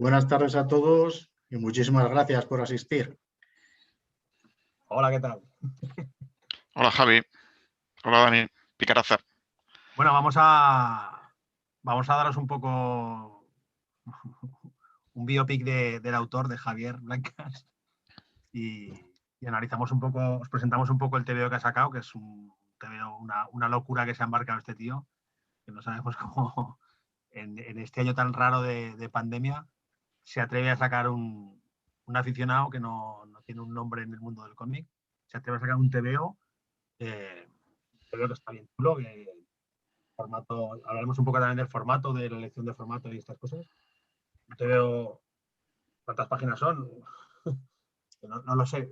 Buenas tardes a todos y muchísimas gracias por asistir. Hola, ¿qué tal? Hola, Javi. Hola, Dani. Picaraza. Bueno, vamos a daros un poco un biopic del autor, de Javier Blancas, y analizamos un poco, os presentamos un poco el TVO que ha sacado, que es un TVO, una locura que se ha embarcado este tío, que no sabemos cómo en este año tan raro de pandemia se atreve a sacar un aficionado que no tiene un nombre en el mundo del cómic, se atreve a sacar un TVO, creo que está bien chulo, que formato, hablaremos un poco también del formato, de la elección de formato y estas cosas. Te veo, ¿cuántas páginas son? No lo sé.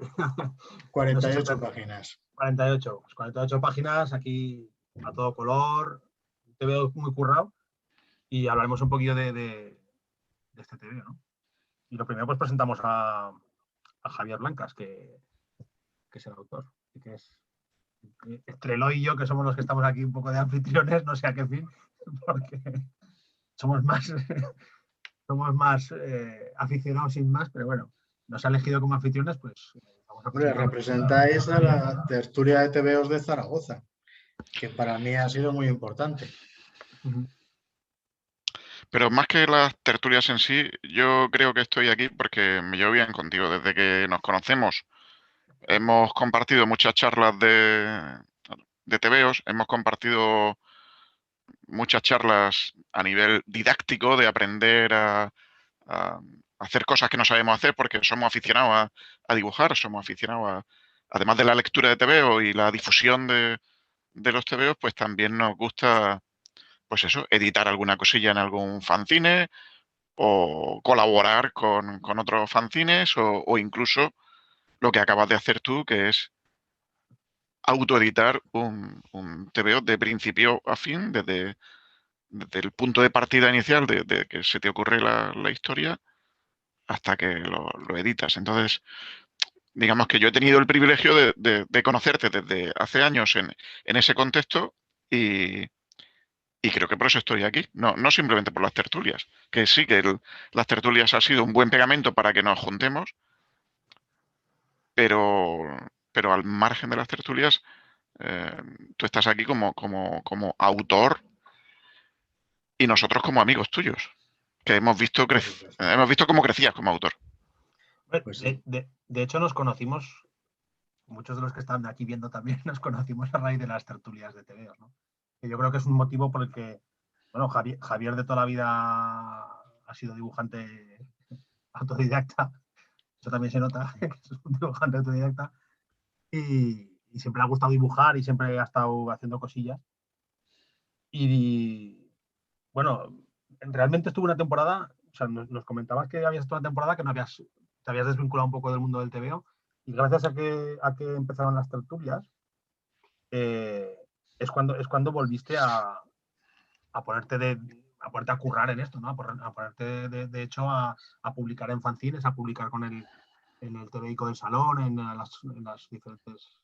48 No sé, páginas. 48 páginas, aquí a todo color. Te veo muy currado y hablaremos un poquillo de este TV, ¿no? Y lo primero, pues presentamos a Javier Blancas, que es el autor, y que es entre Eloy y yo, que somos los que estamos aquí un poco de anfitriones, no sé a qué fin, porque somos más aficionados sin más, pero bueno, nos ha elegido como anfitriones, pues vamos a presentar. Representáis a la tertulia de TVOs de Zaragoza, que para mí ha sido muy importante. Pero más que las tertulias en sí, yo creo que estoy aquí porque me llevo bien contigo. Desde que nos conocemos, hemos compartido muchas charlas de TVOs, hemos compartido muchas charlas a nivel didáctico de aprender a hacer cosas que no sabemos hacer porque somos aficionados a dibujar, somos aficionados además de la lectura de TVO y la difusión de los TVOs, pues también nos gusta, pues eso, editar alguna cosilla en algún fanzine o colaborar con otros fanzines o incluso lo que acabas de hacer tú, que es autoeditar un TVO de principio a fin, desde el punto de partida inicial de que se te ocurre la historia hasta que lo editas. Entonces, digamos que yo he tenido el privilegio de conocerte desde hace años en ese contexto y creo que por eso estoy aquí, no simplemente por las tertulias, que sí que las tertulias ha sido un buen pegamento para que nos juntemos, pero al margen de las tertulias, tú estás aquí como autor y nosotros como amigos tuyos, que hemos visto cómo crecías como autor. Pues sí. De hecho, nos conocimos, muchos de los que están aquí viendo también, nos conocimos a raíz de las tertulias de TVO, ¿no? Que yo creo que es un motivo por el que, bueno, Javier de toda la vida ha sido dibujante autodidacta, eso también se nota, que es un dibujante autodidacta, y siempre le ha gustado dibujar y siempre ha estado haciendo cosillas. Y bueno, realmente estuvo una temporada, o sea, nos comentabas que habías estado una temporada que te habías desvinculado un poco del mundo del TVO, y gracias a que empezaron las tertulias, es cuando volviste a ponerte a currar en esto, ¿no? A ponerte de hecho a publicar en fanzines, a publicar en el TVIco del salón, en las diferentes.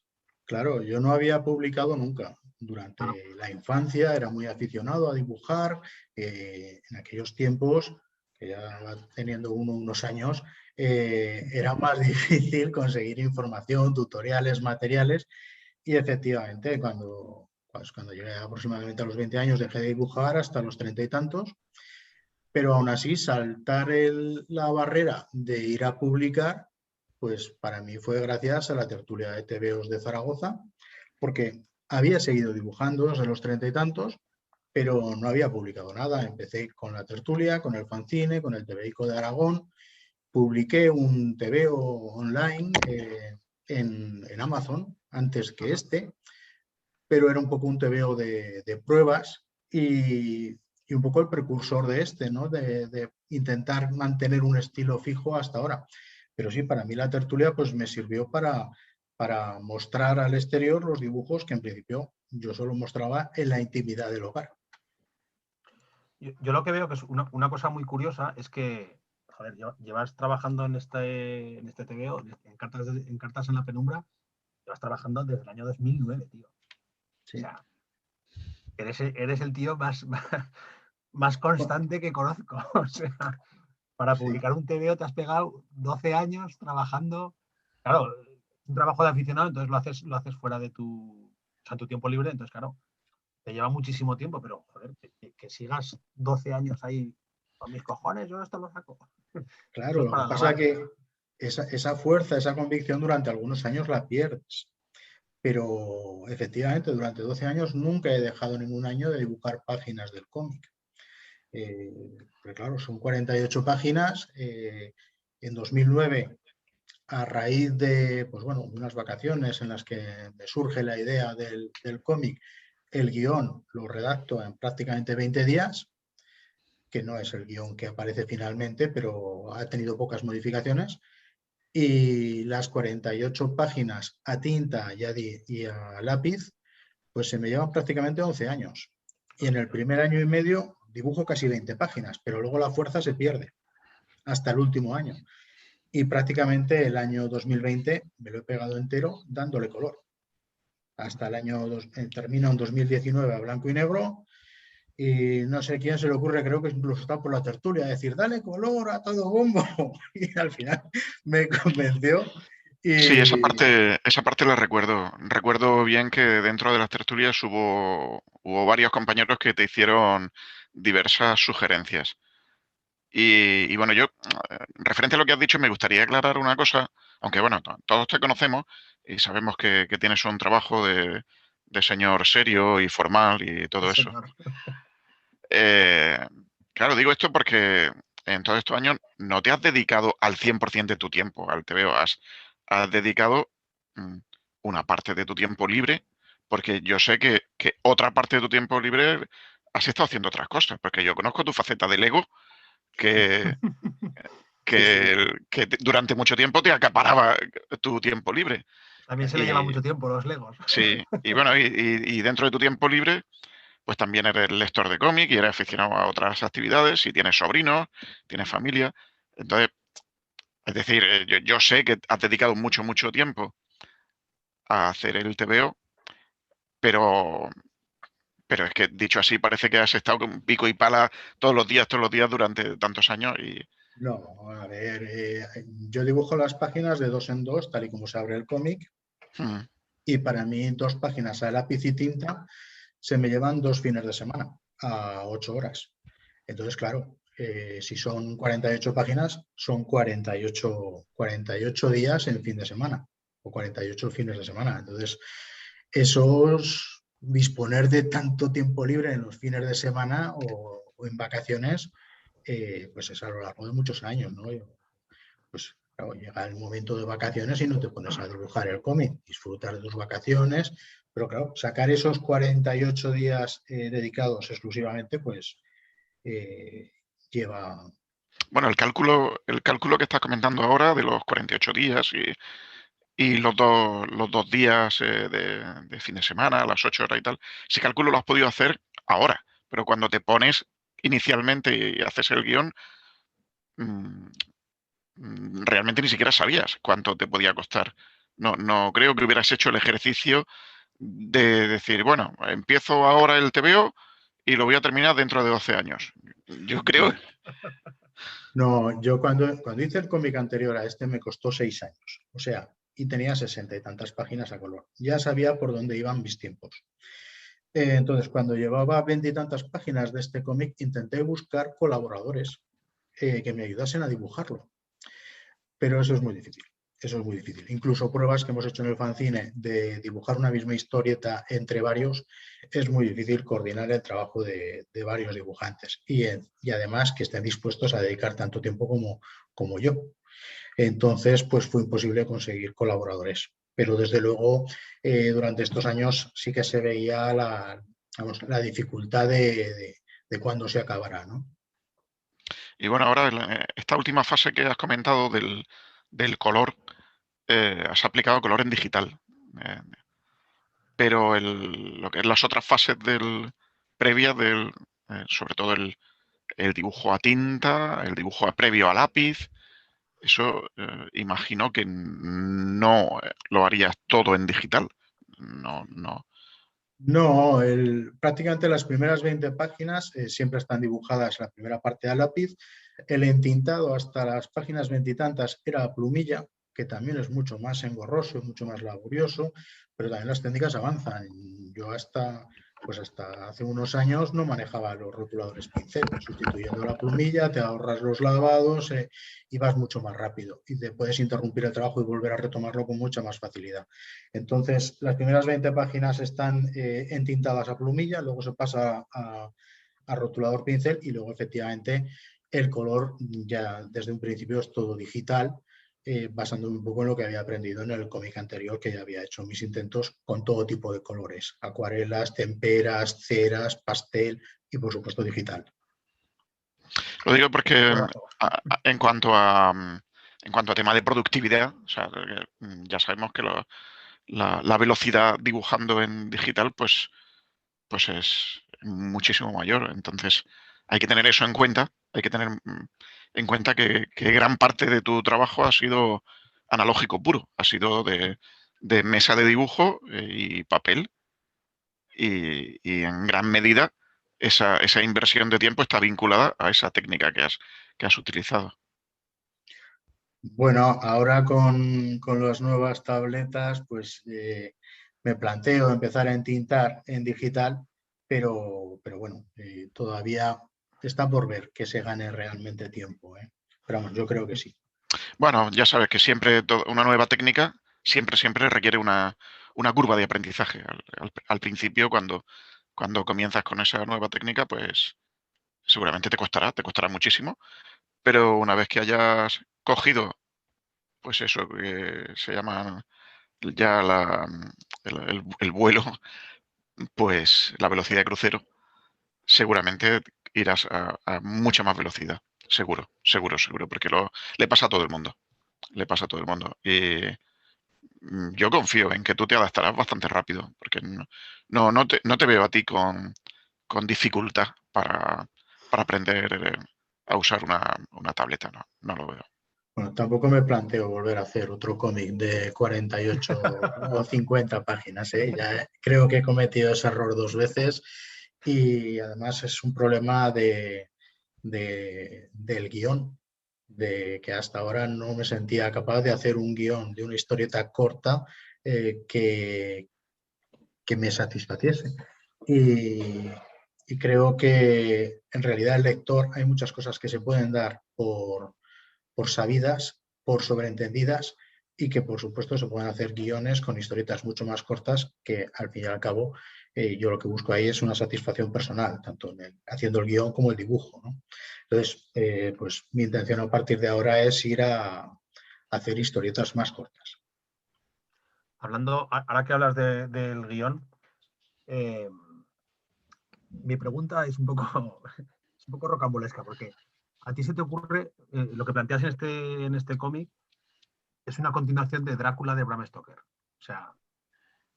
Claro, yo no había publicado nunca. Durante la infancia era muy aficionado a dibujar. En aquellos tiempos, que ya va teniendo unos años, era más difícil conseguir información, tutoriales, materiales. Y efectivamente, cuando llegué aproximadamente a los 20 años, dejé de dibujar hasta los 30 y tantos. Pero aún así, saltar la barrera de ir a publicar, pues para mí fue gracias a la tertulia de TVOs de Zaragoza, porque había seguido dibujando desde los 30 y tantos, pero no había publicado nada. Empecé con la tertulia, con el fanzine, con el TVIco de Aragón. Publiqué un TVO online en Amazon antes que este, pero era un poco un TVO de pruebas y un poco el precursor de este, ¿no? De intentar mantener un estilo fijo hasta ahora. Pero sí, para mí la tertulia pues me sirvió para mostrar al exterior los dibujos que en principio yo solo mostraba en la intimidad del hogar. Yo lo que veo que es una cosa muy curiosa es que, joder, llevas trabajando en este TVO, en Cartas en la Penumbra, llevas trabajando desde el año 2009, tío. Sí. O sea, eres el tío más constante que conozco. O sea, para Sí. publicar un TVO te has pegado 12 años trabajando. Claro, un trabajo de aficionado, entonces lo haces fuera de tu tiempo libre, entonces claro, te lleva muchísimo tiempo, pero joder, que sigas 12 años ahí con mis cojones, yo esto lo saco. Eso Claro, es lo que para pasa es alabar. que esa fuerza, esa convicción durante algunos años la pierdes. Pero efectivamente, durante 12 años nunca he dejado ningún año de dibujar páginas del cómic. Porque claro, son 48 páginas. En 2009, a raíz de pues bueno, unas vacaciones en las que me surge la idea del cómic, el guión lo redacto en prácticamente 20 días, que no es el guión que aparece finalmente, pero ha tenido pocas modificaciones. Y las 48 páginas a tinta y a lápiz, pues se me llevan prácticamente 11 años. Y en el primer año y medio dibujo casi 20 páginas, pero luego la fuerza se pierde hasta el último año. Y prácticamente el año 2020 me lo he pegado entero dándole color. Hasta el año, termino en 2019 a blanco y negro, y no sé quién se le ocurre, creo que incluso está por la tertulia, decir, dale color a todo bombo. Y al final me convenció. Sí, Y esa parte la recuerdo. Recuerdo bien que dentro de las tertulias hubo varios compañeros que te hicieron diversas sugerencias. Y bueno, yo, referente a lo que has dicho, me gustaría aclarar una cosa, aunque bueno, todos te conocemos y sabemos que tienes un trabajo de señor serio y formal y todo Sí, eso. señor. Eh, claro, digo esto porque en todos estos años no te has dedicado al 100% de tu tiempo al TVO, has dedicado mm, una parte de tu tiempo libre, porque yo sé que otra parte de tu tiempo libre has estado haciendo otras cosas, porque yo conozco tu faceta de Lego, que, sí, sí. durante mucho tiempo te acaparaba tu tiempo libre. También se le lleva Y mucho tiempo los Legos. sí, y bueno, y dentro de tu tiempo libre pues también eres lector de cómic y eres aficionado a otras actividades y tienes sobrinos, tienes familia. Entonces, es decir, yo sé que has dedicado mucho, mucho tiempo a hacer el TVO, pero, pero es que dicho así parece que has estado con pico y pala todos los días durante tantos años y No, a ver, yo dibujo las páginas de dos en dos, tal y como se abre el cómic, mm, y para mí 2 páginas a lápiz y tinta se me llevan 2 fines de semana a 8 horas. Entonces, claro, si son 48 páginas, son 48 días en fin de semana o 48 fines de semana. Entonces, esos disponer de tanto tiempo libre en los fines de semana o en vacaciones, pues es a lo largo de muchos años, ¿no? Pues claro, llega el momento de vacaciones y no te pones a dibujar el cómic, disfrutar de tus vacaciones, pero claro, sacar esos 48 días dedicados exclusivamente, pues eh, lleva... bueno, el cálculo que estás comentando ahora de los 48 días y los dos días de fin de semana, a las 8 horas y tal, ese cálculo lo has podido hacer ahora, pero cuando te pones inicialmente y haces el guión, mm, realmente ni siquiera sabías cuánto te podía costar. No creo que hubieras hecho el ejercicio de decir, bueno, empiezo ahora el TVO y lo voy a terminar dentro de 12 años. Yo creo, No, no, yo cuando hice el cómic anterior a este me costó 6 años, o sea, y tenía 60 y tantas páginas a color. Ya sabía por dónde iban mis tiempos. Entonces, cuando llevaba 20 y tantas páginas de este cómic, intenté buscar colaboradores que me ayudasen a dibujarlo. Pero eso es muy difícil. Eso es muy difícil. Incluso pruebas que hemos hecho en el fanzine de dibujar una misma historieta entre varios, es muy difícil coordinar el trabajo de varios dibujantes y además que estén dispuestos a dedicar tanto tiempo como yo. Entonces, pues fue imposible conseguir colaboradores. Pero desde luego, durante estos años sí que se veía vamos, la dificultad de cuándo se acabará, ¿no? y bueno, ahora esta última fase que has comentado del color, has aplicado color en digital. Eh, pero lo que es las otras fases previas sobre todo el dibujo a tinta, el dibujo previo a lápiz, eso imagino que no lo harías todo en digital. No, no. No, prácticamente las primeras 20 páginas siempre están dibujadas la primera parte a lápiz. El entintado hasta las páginas veintitantas era a plumilla, que también es mucho más engorroso, mucho más laborioso, pero también las técnicas avanzan. Yo hasta hace unos años no manejaba los rotuladores pincel. Sustituyendo la plumilla te ahorras los lavados y vas mucho más rápido. Y te puedes interrumpir el trabajo y volver a retomarlo con mucha más facilidad. Entonces, las primeras 20 páginas están entintadas a plumilla, luego se pasa a rotulador pincel y luego efectivamente el color ya desde un principio es todo digital, basándome un poco en lo que había aprendido en el cómic anterior, que ya había hecho mis intentos con todo tipo de colores, acuarelas, temperas, ceras, pastel y por supuesto digital. Lo digo porque en cuanto a tema de productividad, o sea, ya sabemos que la velocidad dibujando en digital pues es muchísimo mayor. Entonces hay que tener eso en cuenta. Hay que tener en cuenta que gran parte de tu trabajo ha sido analógico puro, ha sido de mesa de dibujo y papel. Y en gran medida esa inversión de tiempo está vinculada a esa técnica que has utilizado. Bueno, ahora con las nuevas tabletas, pues me planteo empezar a entintar en digital, pero bueno, todavía está por ver que se gane realmente tiempo, ¿eh? Pero vamos, yo creo que sí. Bueno, ya sabes que siempre una nueva técnica siempre requiere una curva de aprendizaje. Al principio, cuando comienzas con esa nueva técnica, pues seguramente te costará muchísimo, pero una vez que hayas cogido, pues eso que se llama ya el vuelo, pues la velocidad de crucero, seguramente irás a mucha más velocidad. Seguro, porque le pasa a todo el mundo. Le pasa a todo el mundo. Y yo confío en que tú te adaptarás bastante rápido, porque no te veo a ti con dificultad para aprender a usar una tableta, no lo veo. Bueno, tampoco me planteo volver a hacer otro cómic de 48 o 50 páginas, ¿eh? Ya creo que he cometido ese error 2 veces y además es un problema del guión, de que hasta ahora no me sentía capaz de hacer un guión de una historieta corta que me satisfaciese. Y creo que en realidad el lector hay muchas cosas que se pueden dar por sabidas, por sobreentendidas y que por supuesto se pueden hacer guiones con historietas mucho más cortas que al fin y al cabo yo lo que busco ahí es una satisfacción personal, tanto haciendo el guión como el dibujo, ¿no? Entonces, pues mi intención a partir de ahora es ir a hacer historietas más cortas. Hablando, ahora que hablas del guión, mi pregunta es un poco rocambolesca, porque a ti se te ocurre, lo que planteas en este cómic es una continuación de Drácula de Bram Stoker. O sea,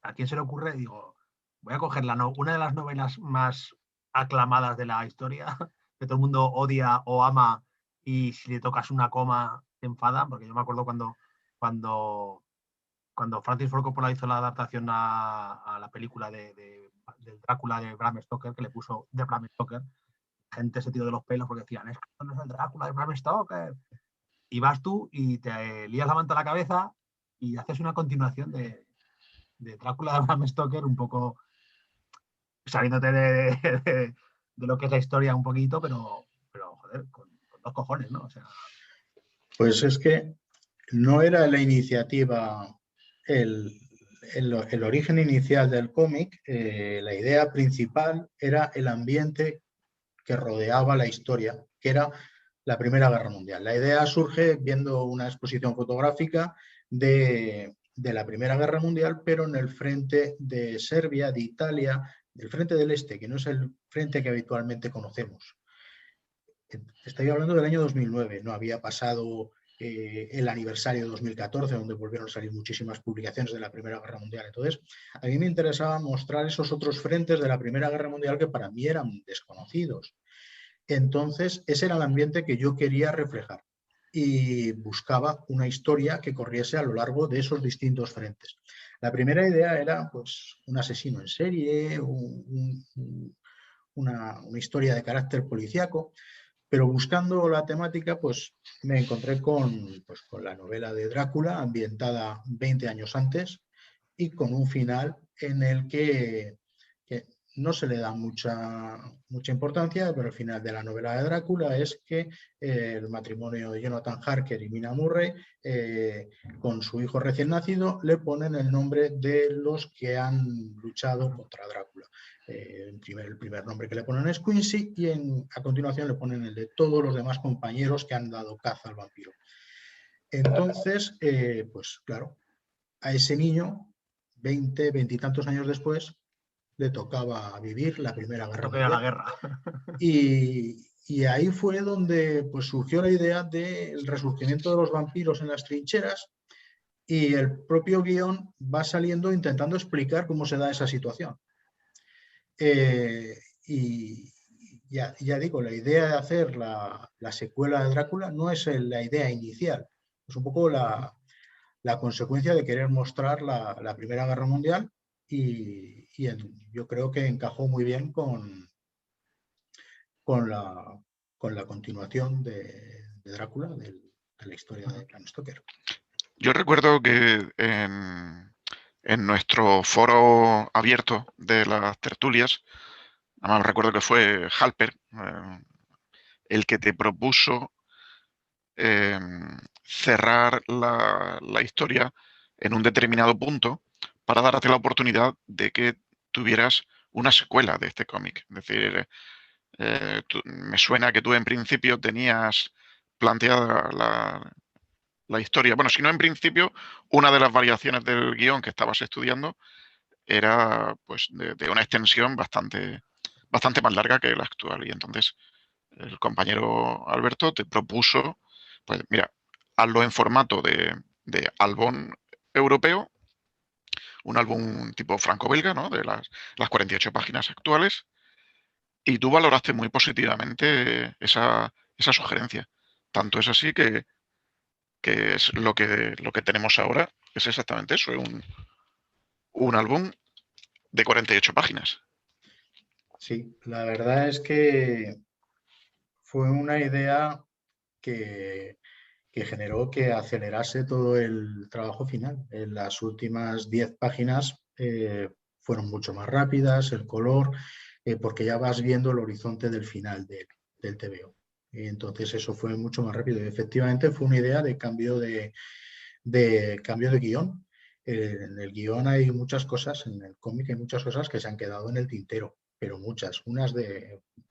¿a quién se le ocurre? Digo, voy a coger una de las novelas más aclamadas de la historia, que todo el mundo odia o ama, y si le tocas una coma te enfada, porque yo me acuerdo cuando Francis Ford Coppola hizo la adaptación a la película del Drácula de Bram Stoker, que le puso de Bram Stoker, gente se tiró de los pelos porque decían, es que esto no es el Drácula de Bram Stoker. Y vas tú y te lías la manta a la cabeza y haces una continuación de Drácula de Bram Stoker, un poco saliéndote de lo que es la historia un poquito, pero joder, con 2 cojones, ¿no? O sea... Pues es que no era la iniciativa, el origen inicial del cómic, la idea principal era el ambiente que rodeaba la historia, que era la Primera Guerra Mundial. La idea surge viendo una exposición fotográfica de la Primera Guerra Mundial, pero en el frente de Serbia, de Italia, del frente del Este, que no es el frente que habitualmente conocemos. Estoy hablando del año 2009, no había pasado el aniversario de 2014, donde volvieron a salir muchísimas publicaciones de la Primera Guerra Mundial. Entonces, a mí me interesaba mostrar esos otros frentes de la Primera Guerra Mundial que para mí eran desconocidos. Entonces, ese era el ambiente que yo quería reflejar y buscaba una historia que corriese a lo largo de esos distintos frentes. La primera idea era pues, un asesino en serie, una historia de carácter policíaco, Pero buscando la temática, pues me encontré con la novela de Drácula, ambientada 20 años antes, y con un final en el que no se le da mucha importancia, pero el final de la novela de Drácula es que el matrimonio de Jonathan Harker y Mina Murray, con su hijo recién nacido, le ponen el nombre de los que han luchado contra Drácula. El primer nombre que le ponen es Quincy y a continuación le ponen el de todos los demás compañeros que han dado caza al vampiro. Entonces, pues claro, a ese niño, 20 y tantos años después, le tocaba vivir la Primera Guerra Mundial. La guerra. Y ahí fue donde pues, surgió la idea del resurgimiento de los vampiros en las trincheras, y el propio guión va saliendo intentando explicar cómo se da esa situación. Y ya digo, la idea de hacer la secuela de Drácula no es la idea inicial, es un poco la consecuencia de querer mostrar la Primera Guerra Mundial, y yo creo que encajó muy bien con la continuación de Drácula, de la historia de Bram Stoker. Yo recuerdo que en nuestro foro abierto de las tertulias, además recuerdo que fue Halper el que te propuso cerrar la historia en un determinado punto para darte la oportunidad de que tuvieras una secuela de este cómic. Es decir, me suena que tú en principio tenías planteada la historia. Bueno, si no en principio, una de las variaciones del guión que estabas estudiando era pues de una extensión bastante más larga que la actual. Y entonces el compañero Alberto te propuso, pues mira, hazlo en formato de álbum europeo, un álbum tipo franco-belga, ¿no? De las 48 páginas actuales, y tú valoraste muy positivamente esa sugerencia. Tanto es así que es lo que tenemos ahora, es exactamente eso, un álbum de 48 páginas. Sí, la verdad es que fue una idea que generó que acelerase todo el trabajo final. En las últimas 10 páginas fueron mucho más rápidas, el color, porque ya vas viendo el horizonte del final del TVO. Y entonces eso fue mucho más rápido. Y efectivamente fue una idea de cambio de guión. En el guión hay muchas cosas, en el cómic hay muchas cosas que se han quedado en el tintero, pero muchas, unas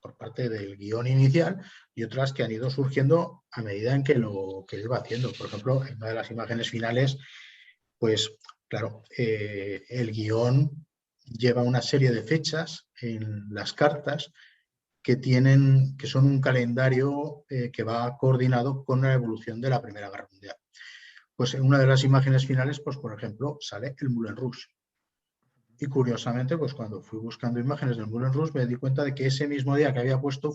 por parte del guión inicial y otras que han ido surgiendo a medida en que lo iba haciendo. Por ejemplo, en una de las imágenes finales, pues claro, el guión lleva una serie de fechas en las cartas que son un calendario que va coordinado con la evolución de la Primera Guerra Mundial. Pues en una de las imágenes finales, pues por ejemplo, sale el Moulin Rouge. Y curiosamente, pues cuando fui buscando imágenes del Moulin Rouge, me di cuenta de que ese mismo día que había puesto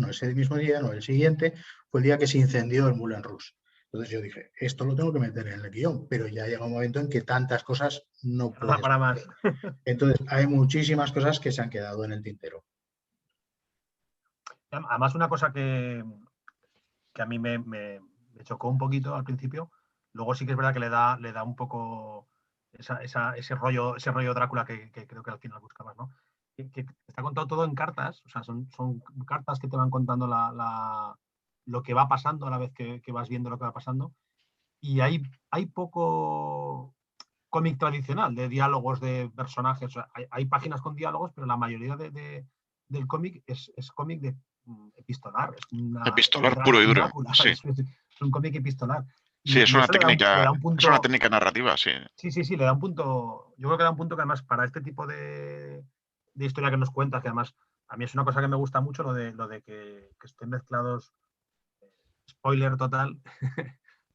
ese mismo día, no, el siguiente, fue el día que se incendió el Moulin Rouge. Entonces yo dije, esto lo tengo que meter en el guión, pero ya llega un momento en que tantas cosas no puedes para más. Entonces hay muchísimas cosas que se han quedado en el tintero. Además, una cosa que a mí me chocó un poquito al principio, luego sí que es verdad que le da un poco ese rollo Drácula que creo que al final buscabas, ¿no? Que está contado todo en cartas, o sea, son cartas que te van contando lo que va pasando a la vez que vas viendo lo que va pasando, y hay poco cómic tradicional de diálogos de personajes. O sea, hay páginas con diálogos, pero la mayoría del cómic es cómic de epistolar. Epistolar puro y duro. Sí. Es un cómic epistolar. Sí, es una técnica, punto, es una técnica narrativa, sí. Sí, le da un punto. Yo creo que da un punto que además para este tipo de historia que nos cuentas, que además a mí es una cosa que me gusta mucho, lo de que estén mezclados, spoiler total,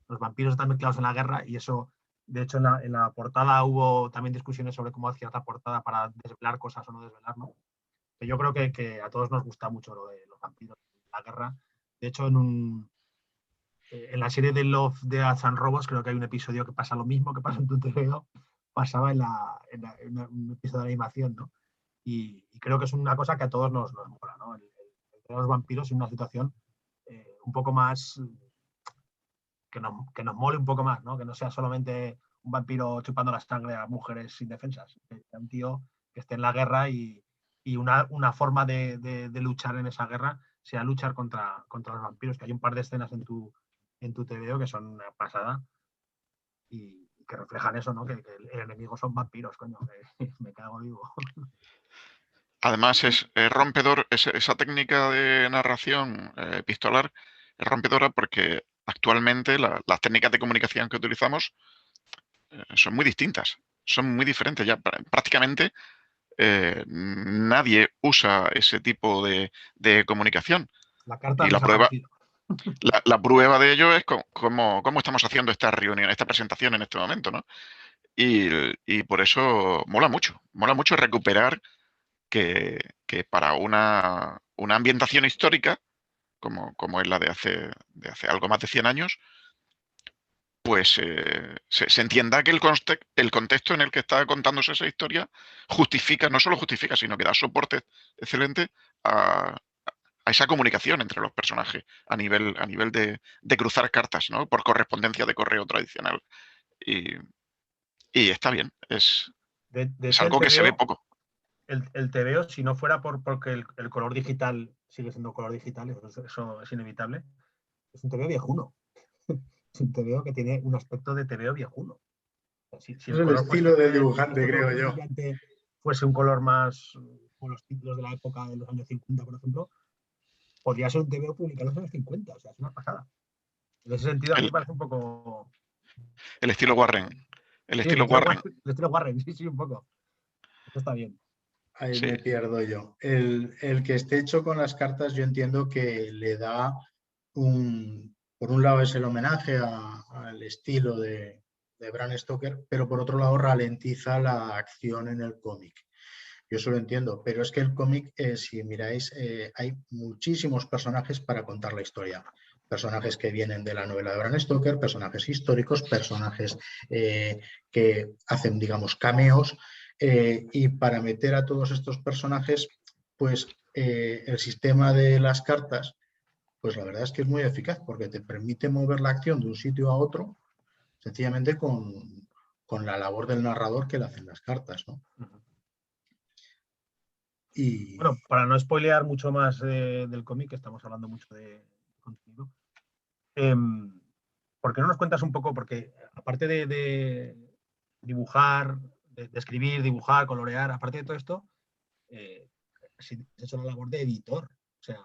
los vampiros están mezclados en la guerra, y eso, de hecho, en la portada hubo también discusiones sobre cómo hacías la portada para desvelar cosas o no desvelar, ¿no? Que yo creo que a todos nos gusta mucho lo de los vampiros, la guerra. De hecho, en la serie de Love, Death and Robots, creo que hay un episodio que pasa lo mismo que pasa en tu TVO, pasaba en un episodio de animación, ¿no? Y creo que es una cosa que a todos nos mola, ¿no? El los vampiros en una situación un poco más, que nos mole un poco más, ¿no? Que no sea solamente un vampiro chupando la sangre a mujeres indefensas, que sea un tío que esté en la guerra y una forma de luchar en esa guerra sea luchar contra los vampiros, que hay un par de escenas en tu TVO que son una pasada y que reflejan eso, ¿no? Que el enemigo son vampiros, coño, que me cago vivo. Además es rompedor, esa técnica de narración epistolar es rompedora porque actualmente las técnicas de comunicación que utilizamos son muy distintas, son muy diferentes. Ya prácticamente nadie usa ese tipo de comunicación. La carta Y ha la prueba, desaparecido. la prueba de ello es cómo estamos haciendo esta reunión, esta presentación en este momento, ¿no? Y por eso mola mucho recuperar que para una ambientación histórica, como es la de hace algo más de 100 años, pues se entienda que el contexto en el que está contándose esa historia justifica, no solo justifica, sino que da soporte excelente a esa comunicación entre los personajes a nivel de cruzar cartas, ¿no? Por correspondencia de correo tradicional. Y está bien, es De es hecho, algo que se ve poco. el TVO, si no fuera porque el color digital sigue siendo color digital, eso es inevitable, es un TVO viejuno. Es un TVO que tiene un aspecto de TVO viejuno. Si Es el el color estilo del fuese, dibujante, creo yo. fuese un color más con los títulos de la época de los años 50, por ejemplo, podría ser un TVO publicado en los años 50, o sea, es una pasada. En ese sentido, a mí El, me parece un poco... el estilo Warren. El Sí, el estilo Warren. estilo Warren, sí, un poco. Eso está bien. Ahí Sí. me pierdo yo. El que esté hecho con las cartas, yo entiendo que le da por un lado es el homenaje al estilo de Bram Stoker, pero por otro lado ralentiza la acción en el cómic. Yo eso lo entiendo, pero es que el cómic, si miráis, hay muchísimos personajes para contar la historia. Personajes que vienen de la novela de Bram Stoker, personajes históricos, personajes que hacen, digamos, cameos. Y para meter a todos estos personajes, pues el sistema de las cartas, pues la verdad es que es muy eficaz porque te permite mover la acción de un sitio a otro sencillamente con la labor del narrador que le hacen las cartas, ¿no? Y Bueno, para no spoilear mucho más del cómic, que estamos hablando mucho de contenido, ¿por qué no nos cuentas un poco? Porque aparte de dibujar, de escribir, dibujar, colorear, aparte de todo esto, has hecho la labor de editor. O sea,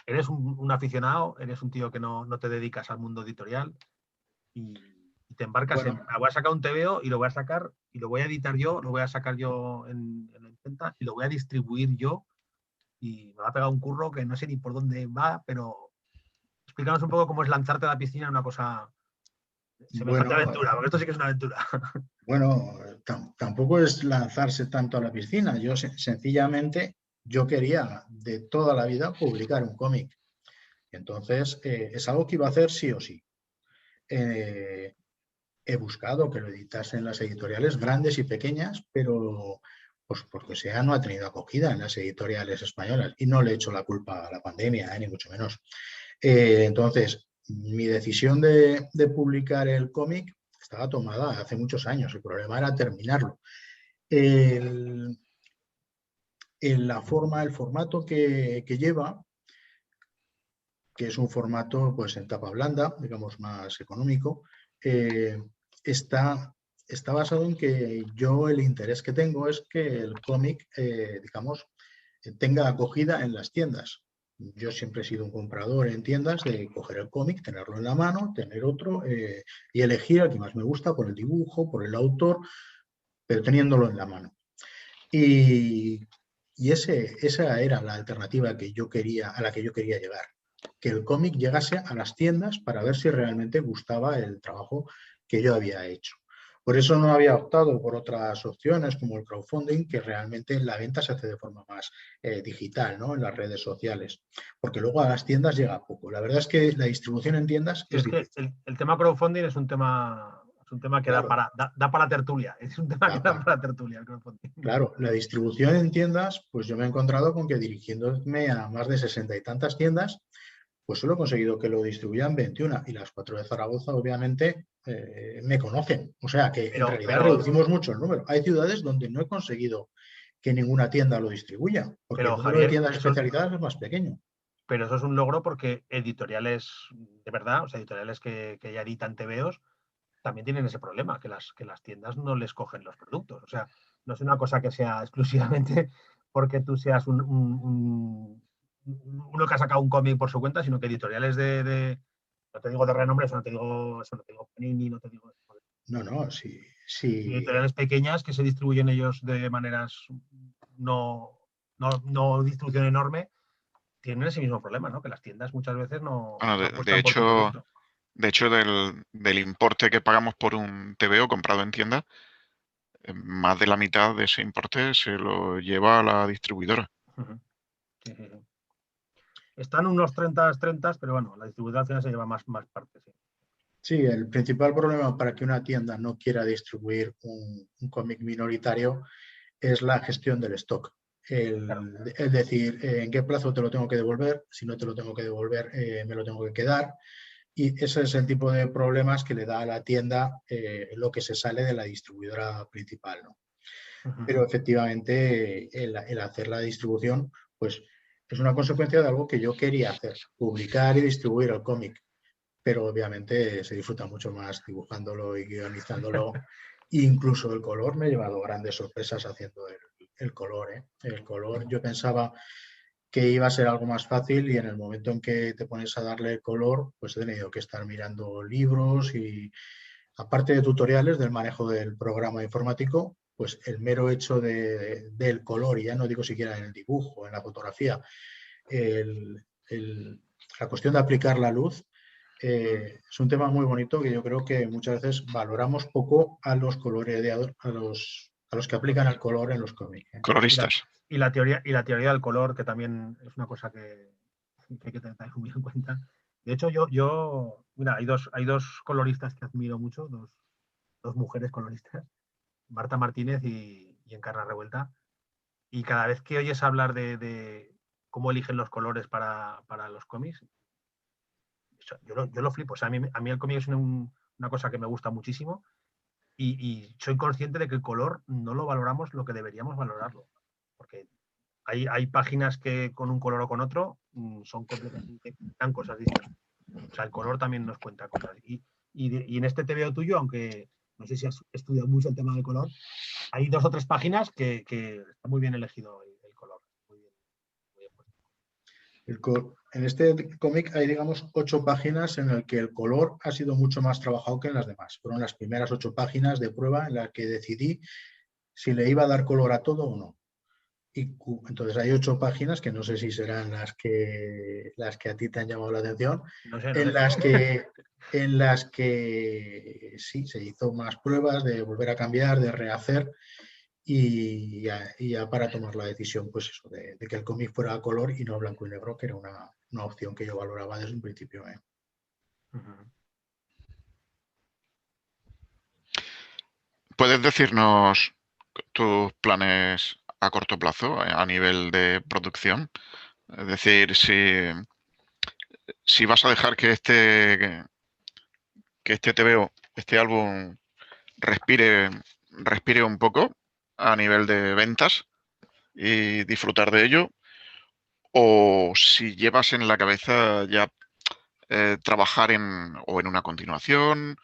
eres un aficionado, eres un tío que no te dedicas al mundo editorial y te embarcas bueno, voy a sacar un TVO y lo voy a sacar y lo voy a editar yo, lo voy a sacar yo en la imprenta y lo voy a distribuir yo y me va a pegar un curro que no sé ni por dónde va, pero explícanos un poco cómo es lanzarte a la piscina en una cosa semejante bueno, aventura, porque esto sí que es una aventura. bueno, tampoco es lanzarse tanto a la piscina. Yo sencillamente yo quería de toda la vida publicar un cómic. Entonces es algo que iba a hacer sí o sí. He buscado que lo editasen las editoriales grandes y pequeñas, pero pues porque sea no ha tenido acogida en las editoriales españolas y no le echo la culpa a la pandemia, ni mucho menos. Entonces, mi decisión de publicar el cómic estaba tomada hace muchos años, el problema era terminarlo. La forma, el formato que lleva, que es un formato pues en tapa blanda, digamos más económico, está basado en que yo el interés que tengo es que el cómic, digamos, tenga acogida en las tiendas. Yo siempre he sido un comprador en tiendas de coger el cómic, tenerlo en la mano, tener otro y elegir el que más me gusta por el dibujo, por el autor, pero teniéndolo en la mano. Y esa era la alternativa que yo quería, a la que yo quería llegar. Que el cómic llegase a las tiendas para ver si realmente gustaba el trabajo que yo había hecho. Por eso no había optado por otras opciones como el crowdfunding, que realmente la venta se hace de forma más digital, ¿no? En las redes sociales, porque luego a las tiendas llega poco. La verdad es que la distribución en tiendas Y es es que difícil. el tema crowdfunding es un tema Es un tema que Claro. da para tertulia. Es un tema que da Da para tertulia. El crowdfunding. Claro, la distribución en tiendas, pues yo me he encontrado con que dirigiéndome a más de 60 y tantas tiendas, pues solo he conseguido que lo distribuyan 21 y las 4 de Zaragoza, obviamente, me conocen. O sea que en realidad reducimos mucho el número. Hay ciudades donde no he conseguido que ninguna tienda lo distribuya, porque el número de tiendas especializadas es más pequeño. Pero eso es un logro porque editoriales de verdad, o sea, editoriales que ya editan TVOs, también tienen ese problema, que las tiendas no les cogen los productos. O sea, no es una cosa que sea exclusivamente porque tú seas uno que ha sacado un cómic por su cuenta, sino que editoriales no te digo de renombre, no te digo Panini, no te digo... No, sí. Editoriales pequeñas que se distribuyen ellos de maneras no distribución enorme, tienen ese mismo problema, ¿no? Que las tiendas muchas veces no apuestan por su producto. De hecho, del importe que pagamos por un TVO comprado en tienda, más de la mitad de ese importe se lo lleva a la distribuidora. Sí. Están unos 30, pero bueno, la distribuidora al final se lleva más partes. Sí, el principal problema para que una tienda no quiera distribuir un cómic minoritario es la gestión del stock. Es decir, en qué plazo te lo tengo que devolver, si no te lo tengo que devolver, me lo tengo que quedar. Y ese es el tipo de problemas que le da a la tienda lo que se sale de la distribuidora principal, ¿no? Pero efectivamente el hacer la distribución, pues es una consecuencia de algo que yo quería hacer, publicar y distribuir el cómic. Pero obviamente se disfruta mucho más dibujándolo y guionizándolo. Incluso el color, me he llevado grandes sorpresas haciendo el color. El color, yo pensaba que iba a ser algo más fácil y en el momento en que te pones a darle el color, pues he tenido que estar mirando libros y aparte de tutoriales del manejo del programa informático, pues el mero hecho del color, y ya no digo siquiera en el dibujo, en la fotografía, la cuestión de aplicar la luz, es un tema muy bonito que yo creo que muchas veces valoramos poco a los coloreadores, a los que aplican el color en los cómics. Coloristas. Y la teoría del color, que también es una cosa que hay que tener muy en cuenta. De hecho, mira, hay dos coloristas que admiro mucho, dos mujeres coloristas, Marta Martínez y Encarna Revuelta. Y cada vez que oyes hablar de cómo eligen los colores para los cómics, yo lo flipo. O sea, a mí el cómic es una cosa que me gusta muchísimo y soy consciente de que el color no lo valoramos lo que deberíamos valorarlo. Porque hay páginas que con un color o con otro son completamente, dan cosas distintas. O sea, el color también nos cuenta cosas. Y en este TVO tuyo, aunque no sé si has estudiado mucho el tema del color, hay 2 o 3 páginas que está muy bien elegido el color. Muy bien puesto. En este cómic hay, digamos, 8 páginas en las que el color ha sido mucho más trabajado que en las demás. Fueron las primeras 8 páginas de prueba en las que decidí si le iba a dar color a todo o no. Y entonces hay 8 páginas que no sé si serán las que a ti te han llamado la atención, No sé. en las que sí, se hizo más pruebas de volver a cambiar, de rehacer y ya para tomar la decisión, pues eso, de que el cómic fuera a color y no blanco y negro, que era una opción que yo valoraba desde un principio. ¿Puedes decirnos tus planes a corto plazo a nivel de producción? Es decir, si vas a dejar que este TVO, este álbum, respire un poco a nivel de ventas y disfrutar de ello, o si llevas en la cabeza ya trabajar o en una continuación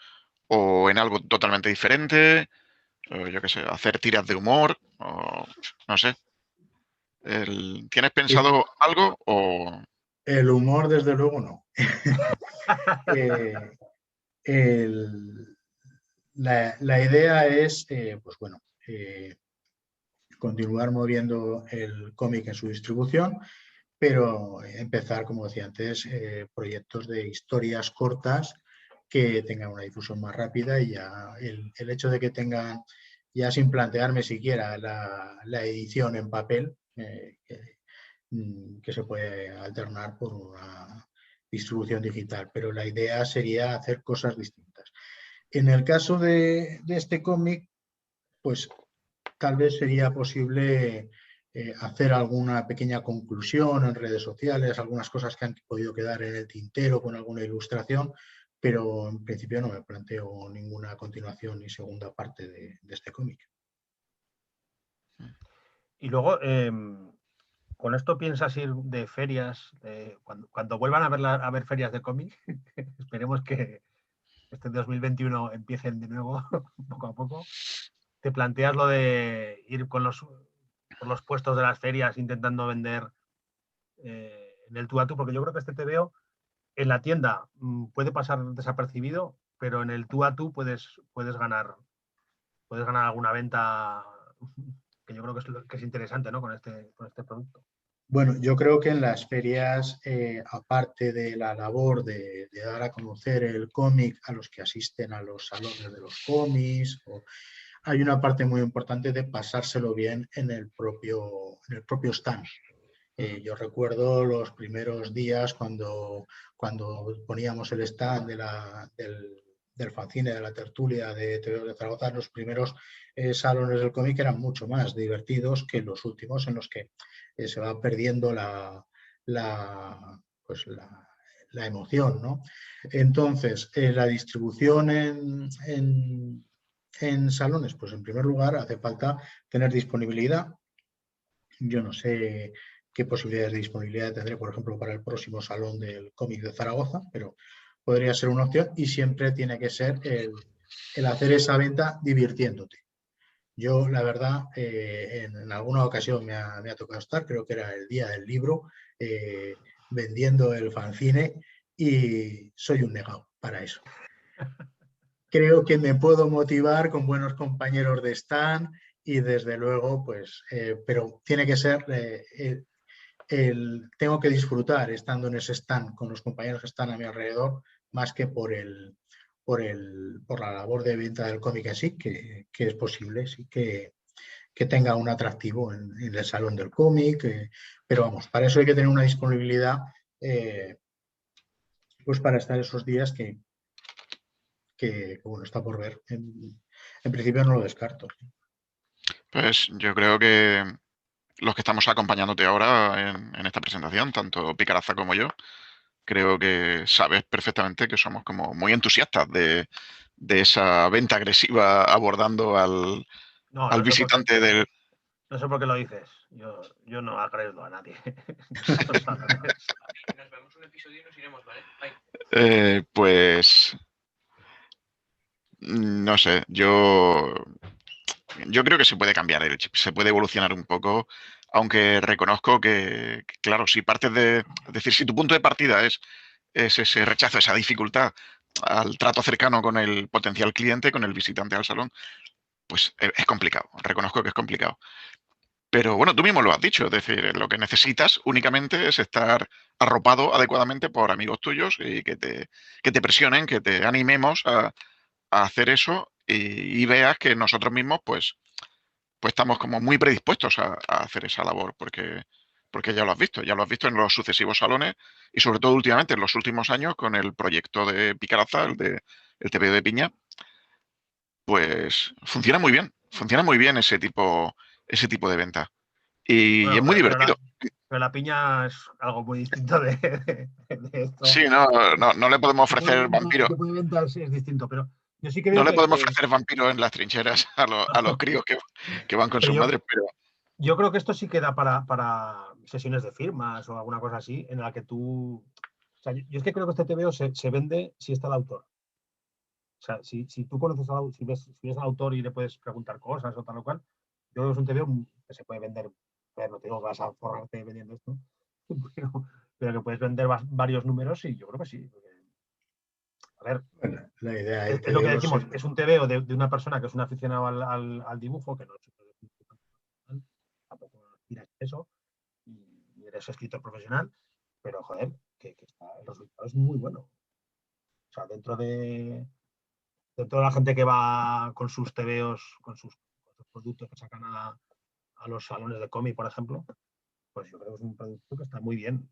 o en algo totalmente diferente, o yo qué sé, hacer tiras de humor, o no sé. ¿Tienes pensado algo o...? El humor, desde luego, no. La idea es, pues bueno, continuar moviendo el cómic en su distribución, pero empezar, como decía antes, proyectos de historias cortas que tengan una difusión más rápida y ya el hecho de que tengan, ya sin plantearme siquiera la edición en papel, que se puede alternar por una distribución digital, pero la idea sería hacer cosas distintas. En el caso de este cómic, pues tal vez sería posible hacer alguna pequeña conclusión en redes sociales, algunas cosas que han podido quedar en el tintero con alguna ilustración, pero en principio no me planteo ninguna continuación ni segunda parte de este cómic. Y luego, ¿con esto piensas ir de ferias? Cuando vuelvan a ver ferias de cómic, esperemos que este 2021 empiecen de nuevo, poco a poco. ¿Te planteas lo de ir por los puestos de las ferias intentando vender en el tú a tú? Porque yo creo que este TVO en la tienda puede pasar desapercibido, pero en el tú a tú puedes ganar alguna venta que yo creo que es interesante, ¿no? Con este producto. Bueno, yo creo que en las ferias, aparte de la labor de dar a conocer el cómic a los que asisten a los salones de los cómics, hay una parte muy importante de pasárselo bien en el propio stand. Yo recuerdo los primeros días cuando poníamos el stand del fanzine, de la tertulia de TVO de Zaragoza, los primeros salones del cómic eran mucho más divertidos que los últimos, en los que se va perdiendo la emoción, ¿no? Entonces, la distribución en salones, pues en primer lugar hace falta tener disponibilidad. Yo no sé qué posibilidades de disponibilidad tendré, por ejemplo, para el próximo Salón del Cómic de Zaragoza, pero podría ser una opción y siempre tiene que ser el hacer esa venta divirtiéndote. Yo, la verdad, en alguna ocasión me ha tocado estar, creo que era el día del libro, vendiendo el fanzine y soy un negado para eso. Creo que me puedo motivar con buenos compañeros de stand y desde luego, pues, pero tiene que ser, tengo que disfrutar estando en ese stand con los compañeros que están a mi alrededor, más que por la labor de venta del cómic así, que es posible, sí que tenga un atractivo en el salón del cómic, pero vamos, para eso hay que tener una disponibilidad, pues para estar esos días que bueno, está por ver. En principio no lo descarto. Pues yo creo que los que estamos acompañándote ahora en esta presentación, tanto Picaraza como yo, creo que sabes perfectamente que somos como muy entusiastas de esa venta agresiva abordando al visitante del... No sé por qué lo dices. Yo no agrego a nadie. Nos vemos un episodio y nos iremos, ¿vale? Pues... No sé, yo creo que se puede cambiar el chip, se puede evolucionar un poco, aunque reconozco que claro, si partes de... Es decir, si tu punto de partida es ese rechazo, esa dificultad al trato cercano con el potencial cliente, con el visitante al salón, pues es complicado, reconozco que es complicado. Pero bueno, tú mismo lo has dicho, es decir, lo que necesitas únicamente es estar arropado adecuadamente por amigos tuyos y que te presionen, que te animemos a hacer eso y veas que nosotros mismos pues estamos como muy predispuestos a hacer esa labor, porque ya lo has visto en los sucesivos salones y sobre todo últimamente en los últimos años con el proyecto de Picaraza, el TVO de Piña, pues funciona muy bien ese tipo de venta. Y Bueno, es muy divertido. Pero la piña es algo muy distinto de esto. Sí, no le podemos ofrecer vampiro. El tipo de venta es distinto, pero yo sí que No veo le podemos ofrecer vampiro en las trincheras a los críos que van con sus madres, pero... Yo creo que esto sí queda para sesiones de firmas o alguna cosa así, en la que tú... O sea, yo es que creo que este TVO se vende si está el autor. O sea, si tú conoces si ves al autor y le puedes preguntar cosas o tal o cual, yo creo que es un TVO que se puede vender. No te digo que vas a forrarte vendiendo esto, pero que puedes vender varios números y yo creo que sí. A ver, bueno, la idea es lo que decimos, es un TVO de una persona que es un aficionado al dibujo, que no es tampoco tiras eso, y eres escritor profesional, pero joder, que el resultado es muy bueno. O sea, dentro de la gente que va con sus TVOs, con sus productos que sacan a los salones de cómic, por ejemplo, pues yo creo que es un producto que está muy bien.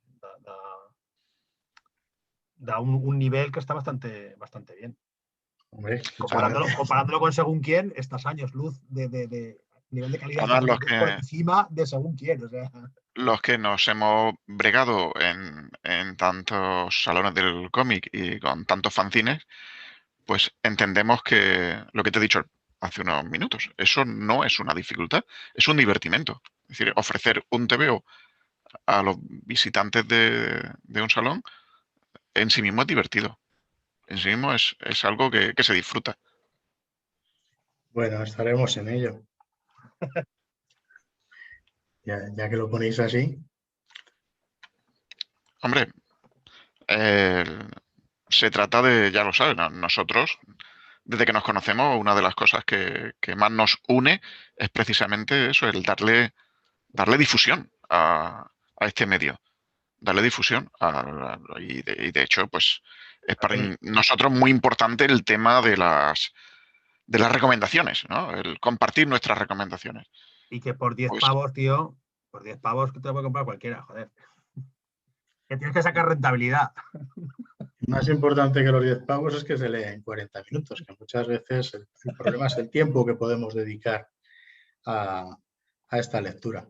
Da un nivel que está bastante bien. Hombre, comparándolo con según quién, estás años luz de nivel de calidad por encima de según quién. O sea. Los que nos hemos bregado en tantos salones del cómic y con tantos fanzines, pues entendemos que lo que te he dicho hace unos minutos, eso no es una dificultad, es un divertimento. Es decir, ofrecer un TVO a los visitantes de un salón en sí mismo es divertido. En sí mismo es algo que se disfruta. Bueno, estaremos en ello. Ya que lo ponéis así. Hombre, se trata de, ya lo sabes, nosotros, desde que nos conocemos, una de las cosas que más nos une es precisamente eso, el darle difusión a este medio. Darle difusión. Y de hecho, pues es para nosotros muy importante el tema de las recomendaciones, ¿no? El compartir nuestras recomendaciones. Y que por 10 pavos, tío, por 10 pavos que te puede comprar cualquiera, joder. Que tienes que sacar rentabilidad. Más importante que los 10 pavos es que se lee en 40 minutos, que muchas veces el problema es el tiempo que podemos dedicar a esta lectura.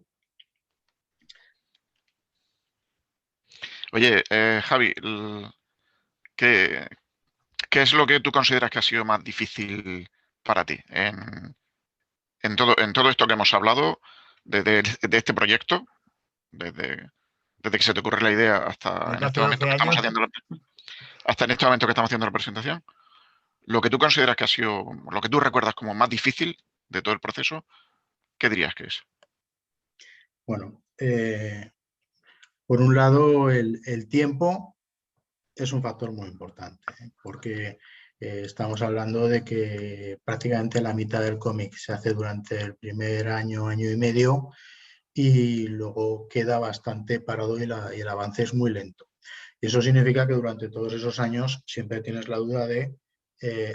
Oye, Javi, ¿qué es lo que tú consideras que ha sido más difícil para ti en todo esto que hemos hablado de este proyecto, desde que se te ocurre la idea hasta en este momento que estamos haciendo la presentación? Lo que tú consideras que ha sido, lo que tú recuerdas como más difícil de todo el proceso, ¿qué dirías que es? Bueno, por un lado, el tiempo es un factor muy importante, porque estamos hablando de que prácticamente la mitad del cómic se hace durante el primer año y medio, y luego queda bastante parado y el avance es muy lento. Y eso significa que durante todos esos años siempre tienes la duda de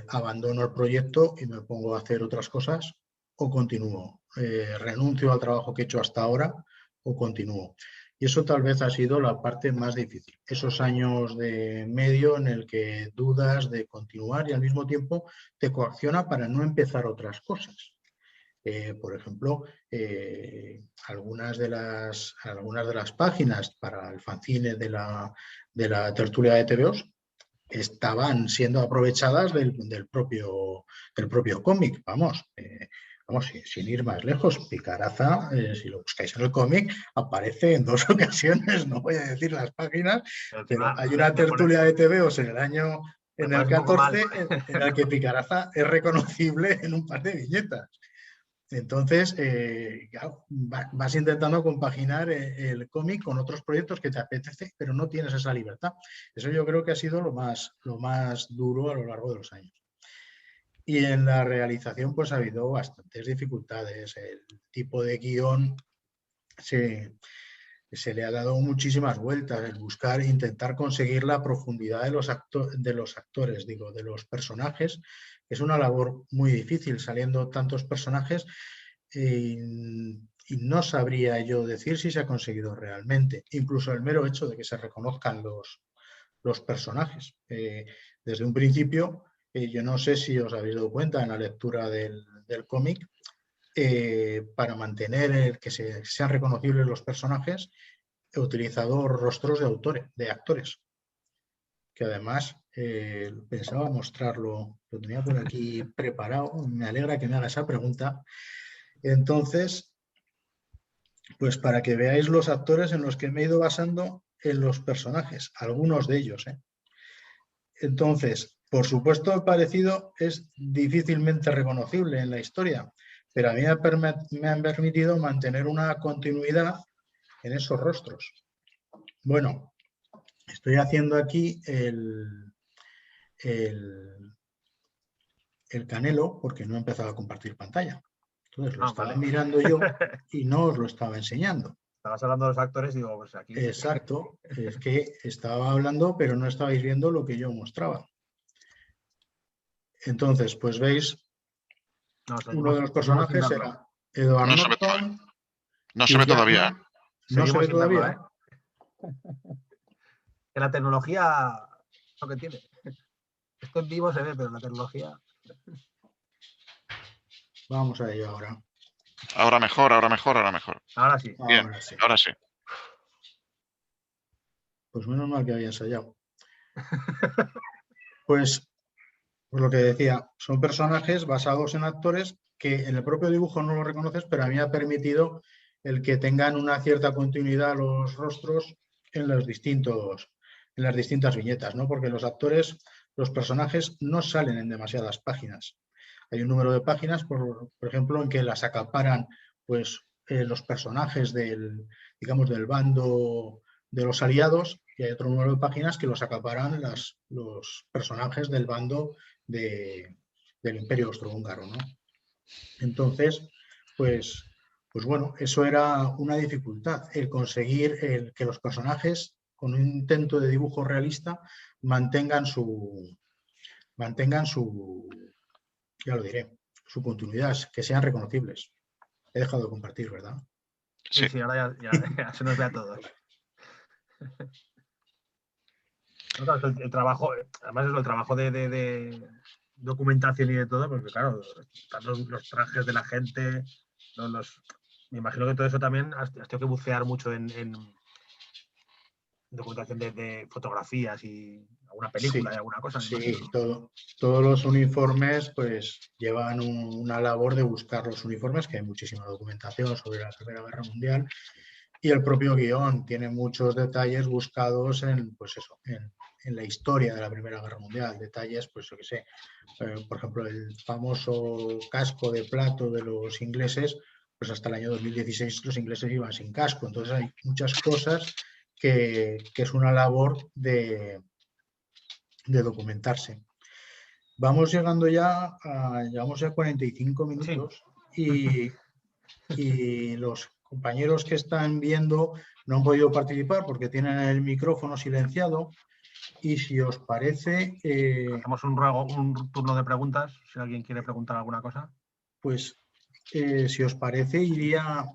abandono el proyecto y me pongo a hacer otras cosas o continúo, renuncio al trabajo que he hecho hasta ahora o continúo. Y eso tal vez ha sido la parte más difícil. Esos años de medio en el que dudas de continuar y al mismo tiempo te coacciona para no empezar otras cosas. Por ejemplo, algunas de las páginas para el fanzine de la tertulia de TVOs estaban siendo aprovechadas del propio cómic. Vamos, sin ir más lejos, Picaraza, si lo buscáis en el cómic, aparece en 2 ocasiones, no voy a decir las páginas, pero hay una tertulia de TVOs en el 14 en el que Picaraza es reconocible en un par de viñetas. Entonces, vas intentando compaginar el cómic con otros proyectos que te apetece, pero no tienes esa libertad. Eso yo creo que ha sido lo más duro a lo largo de los años. Y en la realización, pues ha habido bastantes dificultades. El tipo de guión se le ha dado muchísimas vueltas, el buscar, intentar conseguir la profundidad de los actores, de los personajes. Es una labor muy difícil, saliendo tantos personajes, y no sabría yo decir si se ha conseguido realmente. Incluso el mero hecho de que se reconozcan los personajes. Desde un principio, yo no sé si os habéis dado cuenta en la lectura del cómic, para mantener que sean reconocibles los personajes, he utilizado rostros de actores, que además pensaba mostrarlo, lo tenía por aquí preparado, me alegra que me haga esa pregunta. Entonces, pues para que veáis los actores en los que me he ido basando en los personajes, algunos de ellos. Entonces, por supuesto, el parecido es difícilmente reconocible en la historia, pero a mí me han permitido mantener una continuidad en esos rostros. Bueno, estoy haciendo aquí el Canelo porque no he empezado a compartir pantalla. Entonces lo estaba mirando yo y no os lo estaba enseñando. Estabas hablando de los actores y digo, pues aquí... Exacto, es que estaba hablando pero no estabais viendo lo que yo mostraba. Entonces, pues veis, uno de los personajes era Edward Norton. No se ve todavía. No se ve todavía. Que la tecnología lo que tiene. Esto en vivo se ve, pero la tecnología... Vamos a ello ahora. Ahora mejor, ahora mejor, ahora mejor. Ahora sí. Bien, ahora sí. Pues menos mal que había ensayado. Pues lo que decía, son personajes basados en actores que en el propio dibujo no los reconoces, pero a mí me ha permitido el que tengan una cierta continuidad los rostros en las distintas viñetas, ¿no? Porque los actores, los personajes no salen en demasiadas páginas. Hay un número de páginas, por ejemplo, en que las acaparan pues, los personajes digamos, del bando de los aliados, y hay otro número de páginas que los acaparan los personajes del bando del Imperio Austrohúngaro, ¿no? Entonces, pues bueno, eso era una dificultad, el conseguir que los personajes, con un intento de dibujo realista, mantengan su, ya lo diré, su continuidad, que sean reconocibles. He dejado de compartir, ¿verdad? Sí, sí, ahora ya se nos ve a todos. El trabajo, además es el trabajo de documentación y de todo, porque claro, están los trajes de la gente, me imagino que todo eso también has tenido que bucear mucho en documentación de fotografías y alguna película y alguna cosa. Sí, todos los uniformes pues llevan una labor de buscar los uniformes, que hay muchísima documentación sobre la Primera Guerra Mundial, y el propio guión tiene muchos detalles buscados en la historia de la Primera Guerra Mundial, detalles, pues yo qué sé, por ejemplo, el famoso casco de plato de los ingleses, pues hasta el año 2016 los ingleses iban sin casco, entonces hay muchas cosas que es una labor de documentarse. Vamos llegando llevamos ya 45 minutos sí. y los compañeros que están viendo no han podido participar porque tienen el micrófono silenciado. Y si os parece... hacemos un turno de preguntas, si alguien quiere preguntar alguna cosa. Pues si os parece, iría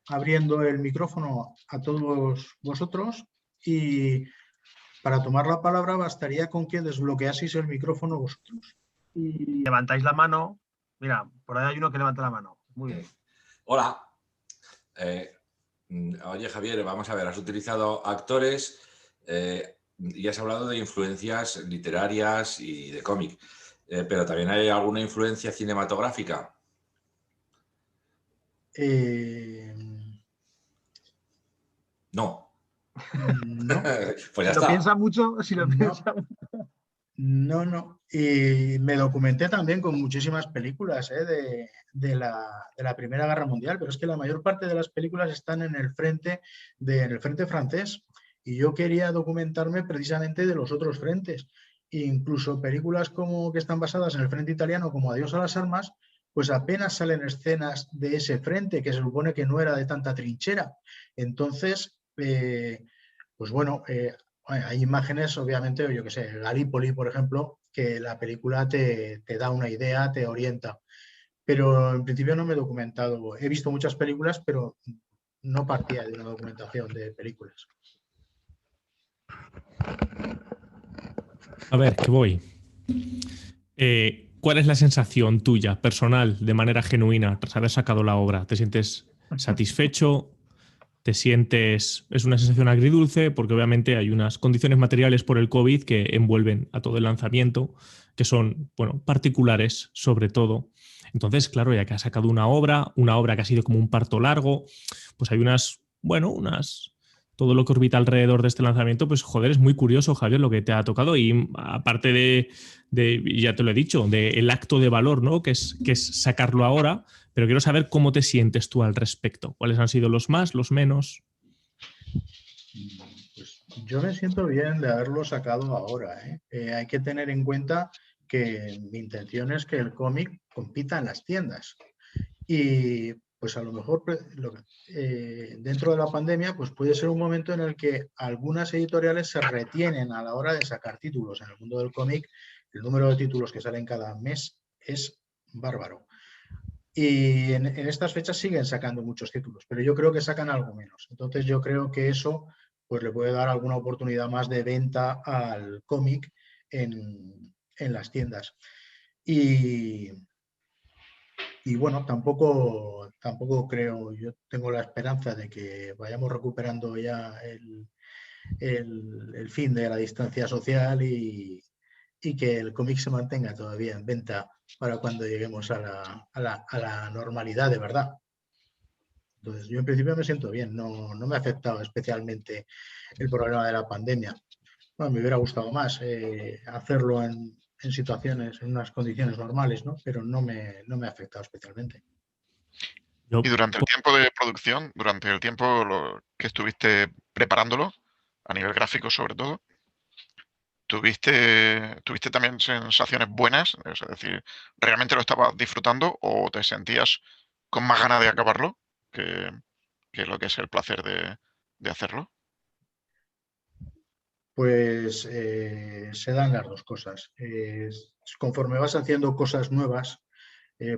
abriendo el micrófono a todos vosotros y para tomar la palabra bastaría con que desbloqueaseis el micrófono vosotros. Y levantáis la mano. Mira, por ahí hay uno que levanta la mano. Muy bien. Hola. Oye, Javier, vamos a ver, has utilizado actores y has hablado de influencias literarias y de cómic, pero ¿también hay alguna influencia cinematográfica? No. No. Pues ya si está. Lo piensa mucho, si lo piensa mucho. No. Y me documenté también con muchísimas películas de la Primera Guerra Mundial, pero es que la mayor parte de las películas están en el frente francés. Y yo quería documentarme precisamente de los otros frentes. Incluso películas como que están basadas en el frente italiano, como Adiós a las armas, pues apenas salen escenas de ese frente, que se supone que no era de tanta trinchera. Entonces, pues bueno, hay imágenes, obviamente, yo que sé, Galípoli, por ejemplo, que la película te da una idea, te orienta. Pero en principio no me he documentado. He visto muchas películas, pero no partía de una documentación de películas. A ver, que voy. ¿Cuál es la sensación tuya, personal, de manera genuina, tras haber sacado la obra? ¿Te sientes satisfecho? ¿Te sientes...? Es una sensación agridulce porque obviamente hay unas condiciones materiales por el COVID que envuelven a todo el lanzamiento, que son, bueno, particulares sobre todo. Entonces, claro, ya que has sacado una obra que ha sido como un parto largo, pues hay todo lo que orbita alrededor de este lanzamiento, pues joder, es muy curioso, Javier, lo que te ha tocado. Y aparte de ya te lo he dicho, del acto de valor, ¿no? Que es sacarlo ahora, pero quiero saber cómo te sientes tú al respecto. ¿Cuáles han sido los más, los menos? Pues yo me siento bien de haberlo sacado ahora. Hay que tener en cuenta que mi intención es que el cómic compita en las tiendas. Y pues a lo mejor dentro de la pandemia pues puede ser un momento en el que algunas editoriales se retienen a la hora de sacar títulos. En el mundo del cómic, el número de títulos que salen cada mes es bárbaro. Y en estas fechas siguen sacando muchos títulos, pero yo creo que sacan algo menos. Entonces yo creo que eso pues le puede dar alguna oportunidad más de venta al cómic en en las tiendas. Y bueno, tampoco creo, yo tengo la esperanza de que vayamos recuperando ya el fin de la distancia social y que el cómic se mantenga todavía en venta para cuando lleguemos a la normalidad de verdad. Entonces, yo en principio me siento bien, no me ha afectado especialmente el problema de la pandemia. Bueno, me hubiera gustado más hacerlo en situaciones, en unas condiciones normales, ¿no? Pero no me ha afectado especialmente. Y durante el tiempo de producción, durante el tiempo que estuviste preparándolo, a nivel gráfico sobre todo, ¿tuviste también sensaciones buenas? Es decir, ¿realmente lo estabas disfrutando o te sentías con más ganas de acabarlo que lo que es el placer de hacerlo? Pues se dan las dos cosas. Conforme vas haciendo cosas nuevas,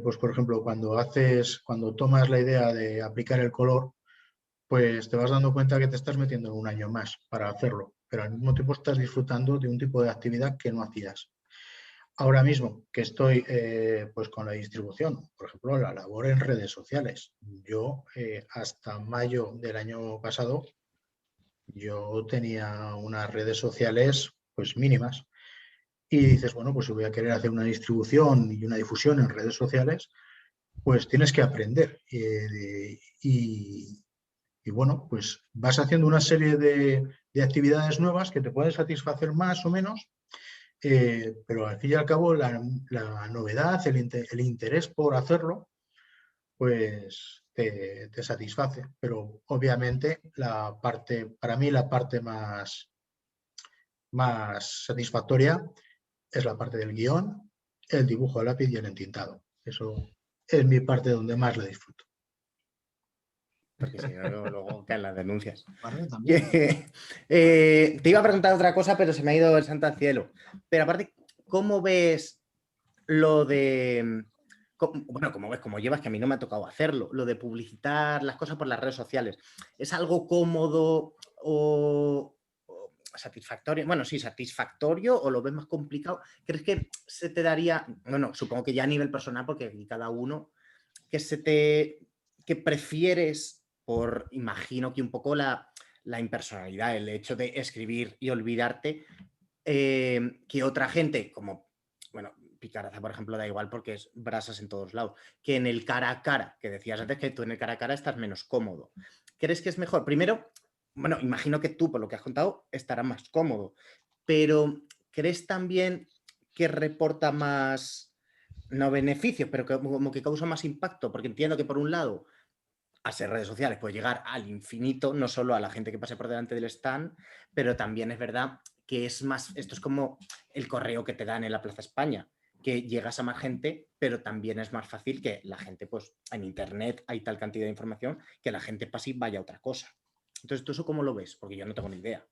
pues por ejemplo, cuando tomas la idea de aplicar el color, pues te vas dando cuenta que te estás metiendo un año más para hacerlo, pero al mismo tiempo estás disfrutando de un tipo de actividad que no hacías. Ahora mismo que estoy pues con la distribución, por ejemplo, la labor en redes sociales. Yo hasta mayo del año pasado, yo tenía unas redes sociales pues mínimas. Y dices, bueno, pues si voy a querer hacer una distribución y una difusión en redes sociales, pues tienes que aprender. Y bueno, pues vas haciendo una serie de actividades nuevas que te pueden satisfacer más o menos, pero al fin y al cabo la novedad, el interés por hacerlo, pues te satisface. Pero obviamente para mí la parte más satisfactoria es la parte del guión, el dibujo a lápiz y el entintado. Eso es mi parte donde más lo disfruto. Porque si no, luego caen las denuncias. Vale, también. Te iba a preguntar otra cosa, pero se me ha ido el santo al cielo. Pero aparte, ¿cómo ves lo de... Bueno, como llevas, que a mí no me ha tocado hacerlo, lo de publicitar las cosas por las redes sociales? ¿Es algo cómodo o satisfactorio? Bueno, sí, satisfactorio, o lo ves más complicado. ¿Crees que se te daría, bueno, supongo que ya a nivel personal, porque aquí cada uno, que prefieres, imagino que un poco la impersonalidad, el hecho de escribir y olvidarte, que otra gente, como, bueno, Picaraza, por ejemplo, da igual porque es brasas en todos lados, que en el cara a cara, que decías antes que tú en el cara a cara estás menos cómodo. ¿Crees que es mejor? Primero, bueno, imagino que tú, por lo que has contado, estarás más cómodo, pero ¿crees también que reporta más, no beneficios, pero como que causa más impacto? Porque entiendo que por un lado, a ser redes sociales puede llegar al infinito, no solo a la gente que pase por delante del stand, pero también es verdad que es más, esto es como el correo que te dan en la Plaza España, que llegas a más gente, pero también es más fácil que la gente, pues en internet hay tal cantidad de información que la gente pase y vaya a otra cosa. Entonces, ¿tú eso cómo lo ves? Porque yo no tengo ni idea.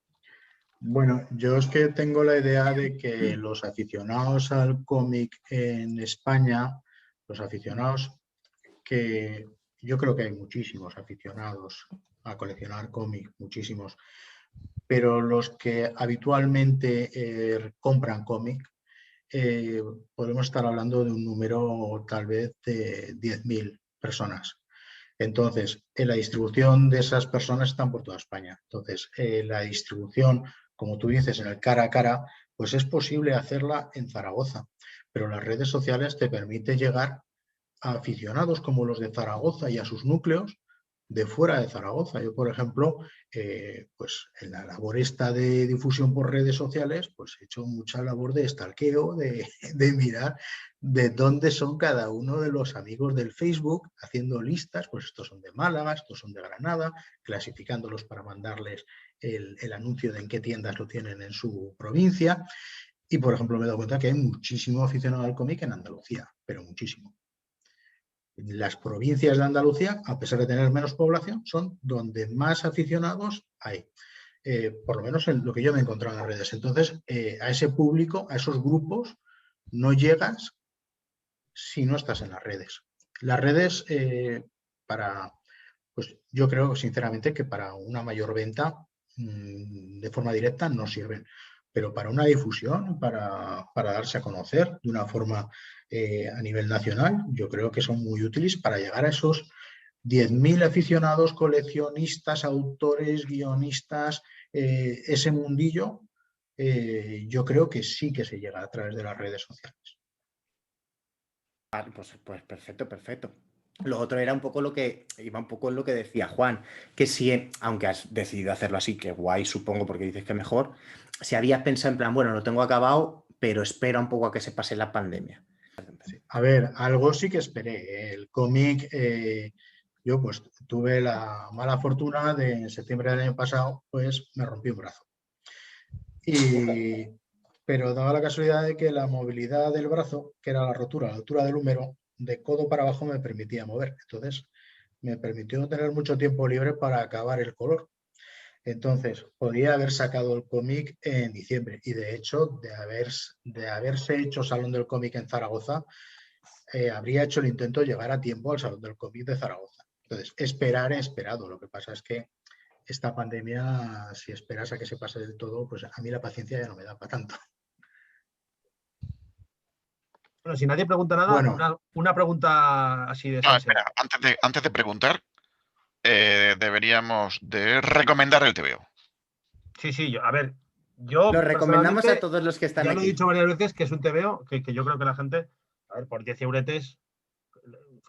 Bueno, yo es que tengo la idea de que los aficionados al cómic en España, los aficionados que yo creo que hay muchísimos aficionados a coleccionar cómic, muchísimos, pero los que habitualmente compran cómic, podemos estar hablando de un número tal vez de 10.000 personas. Entonces, en la distribución de esas personas están por toda España. Entonces, la distribución, como tú dices, en el cara a cara, pues es posible hacerla en Zaragoza, pero las redes sociales te permiten llegar a aficionados como los de Zaragoza y a sus núcleos de fuera de Zaragoza. Yo, por ejemplo, pues en la labor esta de difusión por redes sociales, pues he hecho mucha labor de stalkeo, de mirar de dónde son cada uno de los amigos del Facebook, haciendo listas, pues estos son de Málaga, estos son de Granada, clasificándolos para mandarles el anuncio de en qué tiendas lo tienen en su provincia. Y, por ejemplo, me he dado cuenta que hay muchísimo aficionado al cómic en Andalucía, pero muchísimo. Las provincias de Andalucía, a pesar de tener menos población, son donde más aficionados hay. Por lo menos en lo que yo me he encontrado en las redes. Entonces, a ese público, a esos grupos, no llegas si no estás en las redes. Las redes, pues yo creo sinceramente que para una mayor venta de forma directa no sirven. pero para una difusión, para darse a conocer de una forma a nivel nacional, yo creo que son muy útiles para llegar a esos 10.000 aficionados, coleccionistas, autores, guionistas, ese mundillo, yo creo que sí que se llega a través de las redes sociales. Vale, pues perfecto, perfecto. Lo otro era un poco lo que iba un poco en lo que decía Juan, que si, aunque has decidido hacerlo así, que guay, supongo, porque dices que mejor, si habías pensado en plan, bueno, lo tengo acabado, pero espera un poco a que se pase la pandemia. Sí. A ver, algo sí que esperé. El cómic, yo pues tuve la mala fortuna de en septiembre del año pasado, pues me rompí un brazo. Pero daba la casualidad de que la movilidad del brazo, que era la altura del húmero, de codo para abajo me permitía mover. Entonces, me permitió tener mucho tiempo libre para acabar el color. Entonces, podía haber sacado el cómic en diciembre y de hecho, de haberse hecho Salón del Cómic en Zaragoza, habría hecho el intento de llegar a tiempo al Salón del Cómic de Zaragoza. Entonces, esperar he esperado. Lo que pasa es que esta pandemia, si esperas a que se pase del todo, pues a mí la paciencia ya no me da para tanto. Bueno, si nadie pregunta nada, bueno, una pregunta así de... No, espera, antes de preguntar, deberíamos de recomendar el TVO. Sí, a ver, yo lo recomendamos a todos los que están aquí. Ya lo he dicho varias veces que es un TVO que yo creo que la gente, a ver, por 10 euretes,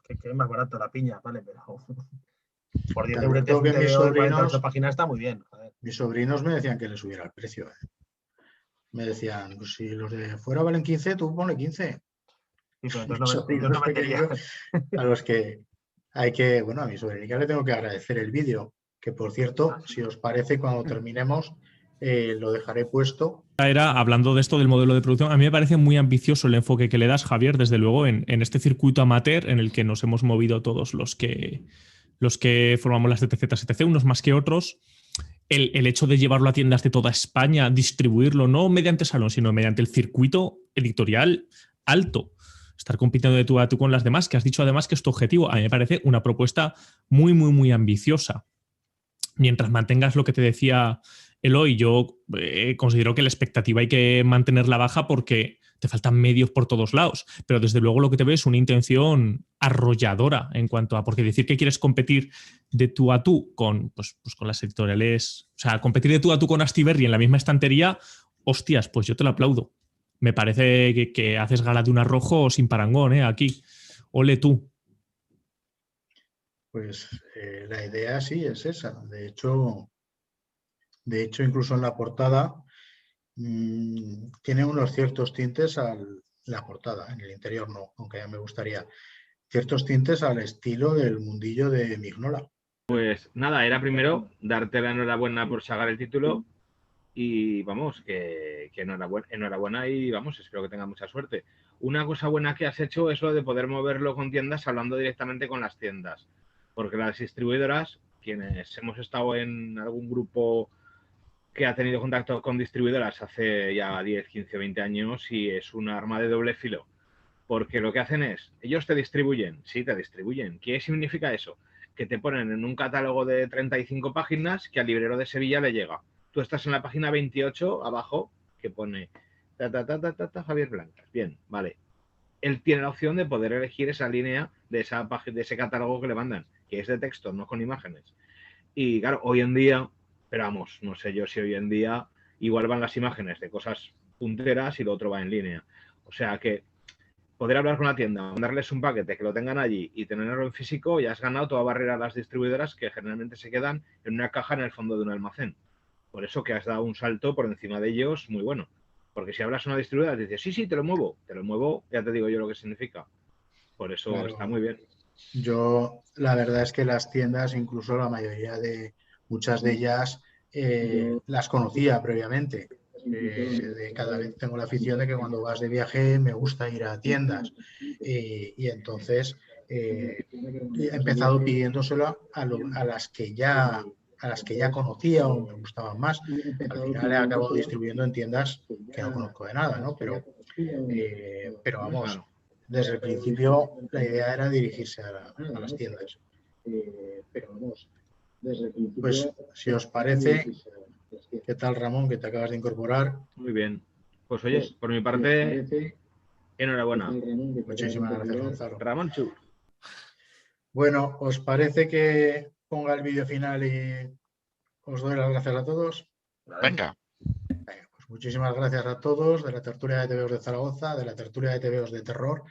que es más barato la piña, ¿vale? Pero por 10 euretes un TVO de 48 páginas está muy bien. Mis sobrinos me decían que les subiera el precio. Me decían, pues si los de fuera valen 15, tú ponle 15. Sí, pero entonces no metería. A los que hay que, bueno, a mi sobrina le tengo que agradecer el vídeo, que por cierto, si os parece, cuando terminemos, lo dejaré puesto. Era, hablando de esto del modelo de producción, a mí me parece muy ambicioso el enfoque que le das, Javier, desde luego, en este circuito amateur en el que nos hemos movido todos los que formamos las TTZ-STC, unos más que otros. El hecho de llevarlo a tiendas de toda España, distribuirlo, no mediante salón, sino mediante el circuito editorial alto. Estar compitiendo de tú a tú con las demás, que has dicho además que es tu objetivo. A mí me parece una propuesta muy, muy, muy ambiciosa. Mientras mantengas lo que te decía Eloy, yo considero que la expectativa hay que mantenerla baja porque te faltan medios por todos lados. Pero desde luego lo que te veo es una intención arrolladora en cuanto a... Porque decir que quieres competir de tú a tú con, pues con las editoriales... O sea, competir de tú a tú con Astiberri en la misma estantería, hostias, pues yo te lo aplaudo. Me parece que haces gala de un arrojo sin parangón, aquí. Ole tú. Pues la idea sí es esa. De hecho, incluso en la portada tiene unos ciertos tintes la portada, en el interior no, aunque ya me gustaría, ciertos tintes al estilo del mundillo de Mignola. Pues nada, era primero darte la enhorabuena por sacar el título y vamos, que enhorabuena y vamos, espero que tenga mucha suerte. Una cosa buena que has hecho es lo de poder moverlo con tiendas hablando directamente con las tiendas, porque las distribuidoras, quienes hemos estado en algún grupo que ha tenido contacto con distribuidoras hace ya 10, 15, 20 años y es un arma de doble filo, porque lo que hacen es, ellos te distribuyen, sí, te distribuyen. ¿Qué significa eso? Que te ponen en un catálogo de 35 páginas que al librero de Sevilla le llega. Tú estás en la página 28 abajo que pone Javier Blancas. Bien, vale. Él tiene la opción de poder elegir esa línea de ese catálogo que le mandan, que es de texto, no con imágenes. Y claro, hoy en día, pero vamos, no sé yo si hoy en día igual van las imágenes de cosas punteras y lo otro va en línea. O sea que poder hablar con la tienda, mandarles un paquete, que lo tengan allí y tenerlo en físico, ya has ganado toda barrera a las distribuidoras que generalmente se quedan en una caja en el fondo de un almacén. Por eso que has dado un salto por encima de ellos muy bueno. Porque si hablas a una distribuidora, te dices, sí, te lo muevo, ya te digo yo lo que significa. Por eso claro, está muy bien. Yo, la verdad es que las tiendas, incluso la mayoría muchas de ellas, las conocía previamente. Cada vez tengo la afición de que cuando vas de viaje me gusta ir a tiendas y entonces he empezado pidiéndosela a las que ya conocía o me gustaban más. Al final he acabado distribuyendo en tiendas que no conozco de nada, ¿no? Pero vamos, desde el principio la idea era dirigirse a las tiendas. Pues si os parece, ¿Qué tal, Ramón, que te acabas de incorporar? Muy bien. Pues oye, por mi parte, enhorabuena. Muchísimas gracias, Gonzalo. Ramón Chu. Bueno, ¿os parece que ponga el vídeo final y os doy las gracias a todos? Venga. Pues muchísimas gracias a todos de la tertulia de TVOs de Zaragoza, de la tertulia de TVOs de terror,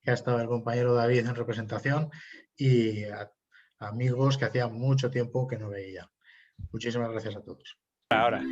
que ha estado el compañero David en representación, y a amigos que hacía mucho tiempo que no veía. Muchísimas gracias a todos. Ahora.